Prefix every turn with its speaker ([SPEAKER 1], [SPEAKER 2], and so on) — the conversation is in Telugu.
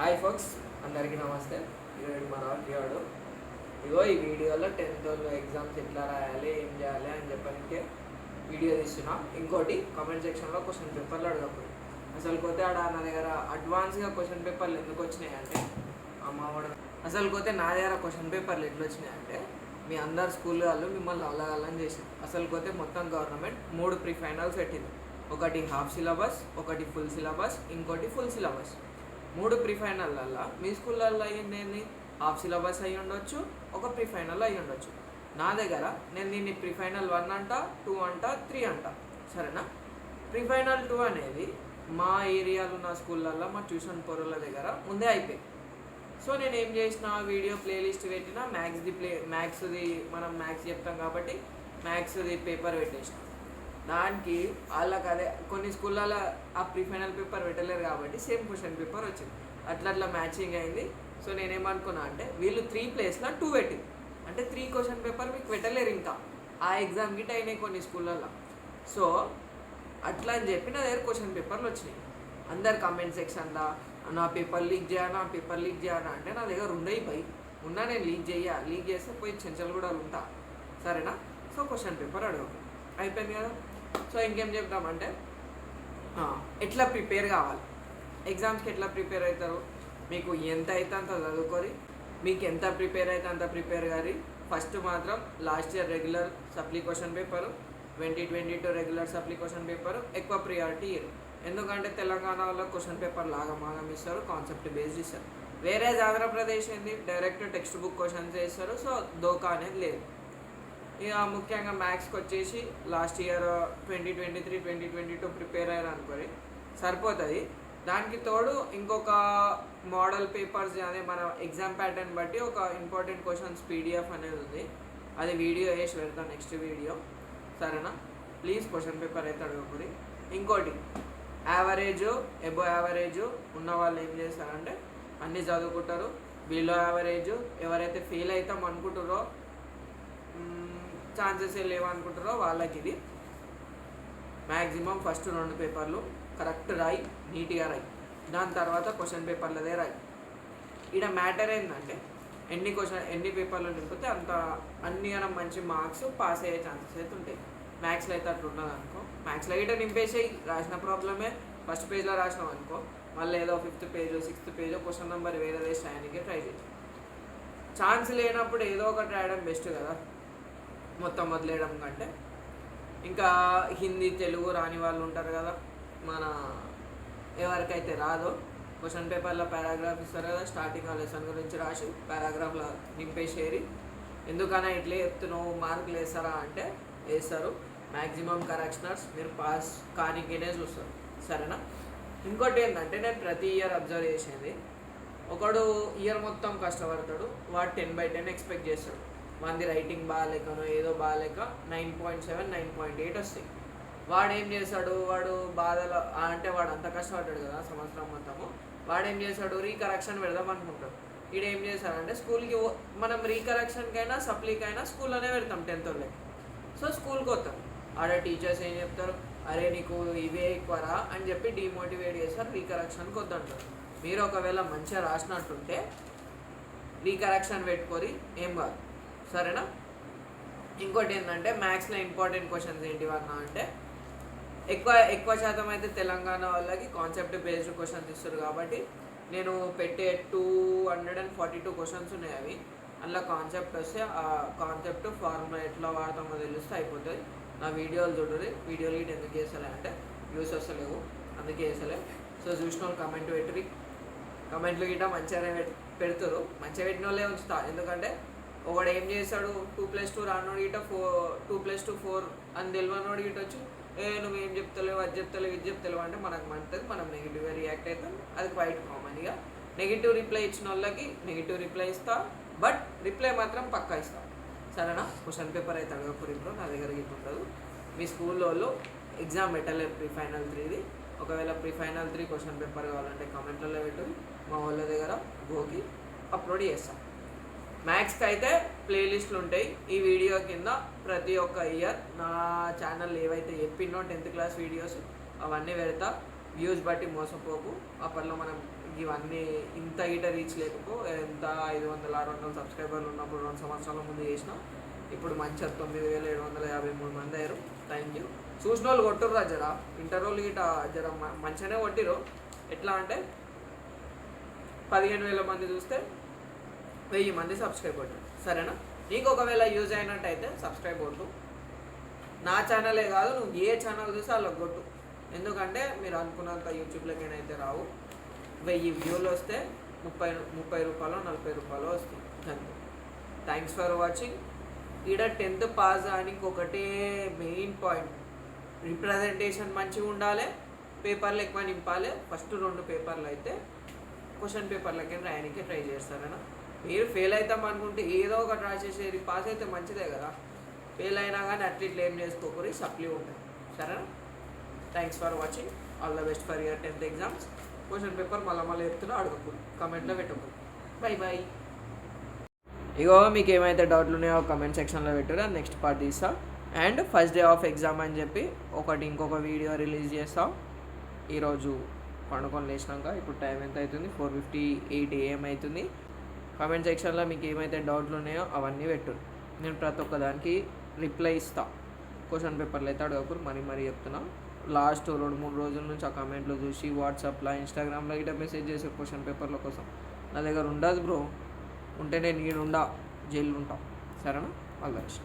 [SPEAKER 1] హాయ్ ఫోక్స్, అందరికీ నమస్తే. ఈరోజు మన వాడు ఇగో ఈ వీడియోలో 10th వాళ్ళు ఎగ్జామ్స్ ఎట్లా రాయాలి, ఏం చేయాలి అని చెప్పడానికి వీడియో తీస్తున్నా. ఇంకోటి కామెంట్ సెక్షన్లో క్వశ్చన్ పేపర్లు అడగప్పుడు అసలు పోతే ఆడ నా దగ్గర అడ్వాన్స్గా క్వశ్చన్ పేపర్లు ఎందుకు వచ్చినాయి అంటే మావాడు అసలు పోతే నా దగ్గర క్వశ్చన్ పేపర్లు ఎట్లా వచ్చినాయి అంటే మీ అందరు స్కూల్ వాళ్ళు మిమ్మల్ని అల్లగల్లని చేసింది. అసలు పోతే మొత్తం గవర్నమెంట్ 3 ప్రీ ఫైనల్స్ పెట్టింది. ఒకటి హాఫ్ సిలబస్, ఒకటి ఫుల్ సిలబస్, ఇంకోటి ఫుల్ సిలబస్. 3 ప్రీ ఫైనల్ల మీ స్కూళ్ళల్లో అయ్యింది ఏంది, హాఫ్ సిలబస్ అయ్యి ఉండొచ్చు, ఒక ప్రీ ఫైనల్ అయ్యి ఉండొచ్చు. నా దగ్గర నేను దీన్ని ప్రీ ఫైనల్ 1 అంట, 2 అంట, 3 అంట. సరేనా? ప్రీ ఫైనల్ 2 అనేది మా ఏరియాలో ఉన్న స్కూళ్ళల్లో మా ట్యూషన్ పొరుల దగ్గర ముందే అయిపోయింది. సో నేను ఏం చేసిన, వీడియో ప్లేలిస్ట్ పెట్టిన, మ్యాథ్స్ది మనం మ్యాథ్స్ చెప్తాం కాబట్టి మ్యాథ్స్ది పేపర్ పెట్టేసిన. దానికి వాళ్ళకి అదే కొన్ని స్కూళ్ళలో ఆ ప్రీ ఫైనల్ పేపర్ పెట్టలేరు కాబట్టి సేమ్ క్వశ్చన్ పేపర్ వచ్చింది. అట్లా మ్యాచింగ్ అయింది. సో నేనేమనుకున్నా అంటే వీళ్ళు 3 ప్లేస్లో 2 పెట్టింది అంటే 3 క్వశ్చన్ పేపర్ మీకు పెట్టలేరు ఇంకా ఆ ఎగ్జామ్ గిట్ అయినాయి కొన్ని స్కూళ్ళల్లో. సో అట్లా అని చెప్పి నా దగ్గర క్వశ్చన్ పేపర్లు వచ్చినాయి. అందరు కామెంట్ సెక్షన్లో నా పేపర్ లీక్ చేయనా అంటే నా దగ్గర ఉండయి పోయి ఉన్నా, నేను లీక్ చేస్తే పోయి చెంచలు కూడా ఉంటా. సరేనా? సో క్వశ్చన్ పేపర్ అడగదు, అయిపోయింది కదా. సో ఇంకేం చెప్తామంటే ఎట్లా ప్రిపేర్ కావాలి, ఎగ్జామ్స్కి ఎట్లా ప్రిపేర్ అవుతారు, మీకు ఎంత అయితే అంత చదువుకొని, మీకు ఎంత ప్రిపేర్ అయితే అంత ప్రిపేర్ కానీ ఫస్ట్ మాత్రం last year regular supply question paper, 2022 regular supply question paper ఎక్కువ ప్రియారిటీ ఇయ్యరు. ఎందుకంటే తెలంగాణలో క్వశ్చన్ పేపర్ మాగం ఇస్తారు, కాన్సెప్ట్ బేస్డ్ ఇస్తారు. వేరే ఆంధ్రప్రదేశ్ ఏంది డైరెక్ట్ టెక్స్ట్ బుక్ క్వశ్చన్స్ వేస్తారు. సో దోకా అనేది లేదు. ఇక ముఖ్యంగా మ్యాథ్స్కి వచ్చేసి లాస్ట్ ఇయర్ 2023, 2022 ప్రిపేర్ అయ్యారు అనుకోని సరిపోతుంది. దానికి తోడు ఇంకొక మోడల్ పేపర్స్ అదే మన ఎగ్జామ్ ప్యాటర్న్ బట్టి ఒక ఇంపార్టెంట్ క్వశ్చన్స్ పీడిఎఫ్ అనేది ఉంది. అది వీడియో వేసి పెడతాను నెక్స్ట్ వీడియో. సరేనా? ప్లీజ్ క్వశ్చన్ పేపర్ అయితే అడగకూడదు. ఇంకోటి యావరేజ్, ఎబో యావరేజ్ ఉన్న వాళ్ళు ఏం చేస్తారంటే అన్నీ చదువుకుంటారు. బిలో యావరేజ్ ఎవరైతే ఫెయిల్ అవుతాం అనుకుంటారో, ఛాన్సెస్ లేవనుకుంటారో వాళ్ళకి ఇది మ్యాక్సిమం ఫస్ట్ 2 పేపర్లు కరెక్ట్ రాయి, నీట్గా రాయి. దాని తర్వాత క్వశ్చన్ పేపర్లదే రాయి. ఇక్కడ మ్యాటర్ ఏంటంటే ఎన్ని పేపర్లు నింపితే అన్ని మంచి మార్క్స్ పాస్ అయ్యే ఛాన్సెస్ అయితే ఉంటాయి. మ్యాథ్స్లో అయితే అట్లా ఉన్నది అనుకో, మ్యాథ్స్లో ఇట నింపేసేయి, రాసిన ప్రాబ్లమే ఫస్ట్ పేజ్లో రాసినాం అనుకో, మళ్ళీ ఏదో 5th page 6th page question number వేరే రాయడానికి ట్రై చేయి. ఛాన్స్ లేనప్పుడు ఏదో ఒకటి రాయడం బెస్ట్ కదా, మొత్తం వదిలేయడం కంటే. ఇంకా హిందీ, తెలుగు రాని వాళ్ళు ఉంటారు కదా, మన ఎవరికైతే రాదో క్వశ్చన్ పేపర్లో పారాగ్రాఫ్ ఇస్తారు కదా, స్టార్టింగ్ ఆ లెసన్ గురించి రాసి పారాగ్రాఫ్లో నింపేసేరి. ఎందుకన్నా ఇట్లే చెప్తున్నావు మార్కులు వేస్తారా అంటే వేస్తారు. మ్యాక్సిమం కరెక్షనర్స్ మీరు పాస్ కానికేనే చూస్తారు. సరేనా? ఇంకోటి ఏంటంటే నేను ప్రతి ఇయర్ అబ్జర్వ్ చేసేది, ఒకడు ఇయర్ మొత్తం కష్టపడతాడు, వాడు 10/10 ఎక్స్పెక్ట్ చేస్తాడు. మంది రైటింగ్ బాగాలేకనో ఏదో బాగాలేక 9.7, 9.8 వస్తాయి. వాడు ఏం చేస్తాడు, వాడు బాధలో అంటే వాడు అంత కష్టపడ్డాడు కదా సంవత్సరం మొత్తము, వాడు ఏం చేస్తాడు, రీకరెక్షన్ పెడదాం అనుకుంటాడు. ఈడు ఏం చేస్తాడంటే స్కూల్కి మనం రీకరెక్షన్కైనా సప్లీకైనా స్కూల్లోనే పెడతాం 10th వాళ్ళకి. సో స్కూల్కి వస్తాం, ఆడ టీచర్స్ ఏం చెప్తారు, అరే నీకు ఇవే ఎక్కువరా అని చెప్పి డిమోటివేట్ చేస్తారు, రీకరెక్షన్కి వద్దంటారు. మీరు ఒకవేళ మంచిగా రాసినట్టుంటే రీకరెక్షన్ పెట్టుకొని ఏం కాదు. సరేనా? ఇంకోటి ఏంటంటే మ్యాథ్స్లో ఇంపార్టెంట్ క్వశ్చన్స్ ఏంటివన్నా అంటే ఎక్కువ శాతం అయితే తెలంగాణ వాళ్ళకి కాన్సెప్ట్ బేస్డ్ క్వశ్చన్స్ ఇస్తారు కాబట్టి నేను పెట్టే 242 క్వశ్చన్స్ ఉన్నాయి. అవి అందులో కాన్సెప్ట్ వస్తే ఆ కాన్సెప్ట్ ఫార్ములా ఎట్లా వాడతామో తెలిస్తే అయిపోతుంది. నా వీడియోలు చూడరు, వీడియోలు ఇటు ఎందుకు చేస్తలే అంటే వ్యూస్ వస్తలేవు, అందుకే వేసలే. సో చూసిన వాళ్ళు కమెంట్లు గిట్ట మంచిగానే పెడతారు, మంచిగా పెట్టిన వాళ్ళే ఉంచుతా. ఎందుకంటే ఒకడు ఏం చేస్తాడు, 2+2 రానోడు గిట్ట 2+2 4 అని తెలియనోడు గిట్ట వచ్చి నువ్వేం చెప్తలేవు, అది చెప్తలేవు, ఇది చెప్తలేవు అంటే మనకు మంటది, మనం నెగిటివ్గా రియాక్ట్ అవుతాం. అది క్వైట్ కామన్. ఇక నెగిటివ్ రిప్లై ఇచ్చిన వాళ్ళకి నెగిటివ్ రిప్లై ఇస్తా, బట్ రిప్లై మాత్రం పక్కా ఇస్తా. సరేనా? క్వశ్చన్ పేపర్ అయితే అడగప్పుడు ఇప్పుడు నా దగ్గర గిట్ట ఉండదు. మీ స్కూల్లో ఎగ్జామ్ పెట్టలేరు ప్రీ ఫైనల్ 3ది. ఒకవేళ ప్రీ ఫైనల్ 3 క్వశ్చన్ పేపర్ కావాలంటే కామెంట్లలో పెట్టు, మా వాళ్ళ దగ్గర గోకి అప్లోడ్ చేస్తాం. మ్యాథ్స్కి అయితే ప్లేలిస్టులు ఉంటాయి ఈ వీడియో కింద. ప్రతి ఒక్క ఇయర్ నా ఛానల్ ఏవైతే చెప్పినో 10th క్లాస్ వీడియోస్ అవన్నీ పెడతా. వ్యూస్ బట్టి మోసపోకు, అప్పట్లో మనం ఇవన్నీ ఇంత ఈట రీచ్ లేకపో ఎంత 500-600 సబ్స్క్రైబర్లు ఉన్నప్పుడు 2 సంవత్సరాల ముందు చేసిన ఇప్పుడు మంచిగా 9,753 మంది అయ్యారు. Thank you. చూసిన వాళ్ళు కొట్టుర్రా జర, ఇంటర్ వాళ్ళు గిట జర మంచిగానే కొట్టిరు. ఎట్లా అంటే 15,000 మంది చూస్తే 1000 మంది సబ్స్క్రైబ్ కొట్టారు. సరేనా? నీకు ఒకవేళ యూజ్ అయినట్టయితే సబ్స్క్రైబ్ కొట్టు. నా ఛానలే కాదు, నువ్వు ఏ ఛానల్ చూస్తే వాళ్ళకి కొట్టు. ఎందుకంటే మీరు అనుకున్నంత యూట్యూబ్లోకైనా అయితే రావు. 1000 వ్యూలు వస్తే 30 రూపాయలు 40 రూపాయలు వస్తాయి అంతే. Thanks for watching. ఈడ 10th పాస్ అని ఒకటే మెయిన్ పాయింట్, రిప్రజెంటేషన్ మంచిగా ఉండాలి, పేపర్లు ఎక్కువ నింపాలి. ఫస్ట్ 2 పేపర్లు అయితే క్వశ్చన్ పేపర్లకి రాయడానికి ట్రై చేస్తారనా. మీరు ఫెయిల్ అవుతాం అనుకుంటే ఏదో ఒకటి రాసేసేది, పాస్ అయితే మంచిదే కదా. ఫెయిల్ అయినా కానీ అట్లీట్ ఏం చేసుకోకూరి, సప్లీ ఉంటుంది. సరేనా? Thanks for watching. All the best for your 10th exams. Question paper మళ్ళీ చెప్తున్నా, అడగకూడదు, కమెంట్లో పెట్టకూడదు. By by. ఇగో మీకు ఏమైతే డౌట్లు ఉన్నాయో కమెంట్ సెక్షన్లో పెట్టురా, నెక్స్ట్ పార్ట్ తీస్తా. And first day of exam అని చెప్పి ఇంకొక వీడియో రిలీజ్ చేస్తాం. ఈరోజు పండుకొని లేచినాక ఇప్పుడు టైం ఎంత అవుతుంది? 4:58 AM అవుతుంది. కామెంట్ సెక్షన్లో మీకు ఏమైతే డౌట్లు ఉన్నాయో అవన్నీ పెట్టు, నేను ప్రతి ఒక్క దానికి రిప్లై ఇస్తా. క్వశ్చన్ పేపర్లు అయితే అడగకూడదు, మరీ చెప్తున్నా. లాస్ట్ 2-3 రోజుల నుంచి ఆ కామెంట్లు చూసి వాట్సాప్లో ఇన్స్టాగ్రామ్లో ఇట్లా మెసేజ్ చేసే క్వశ్చన్ పేపర్ల కోసం నా దగ్గర ఉండదు బ్రో. ఉంటే నేను ఈడుండా, జైలు ఉంటా. సరేనా? All the best.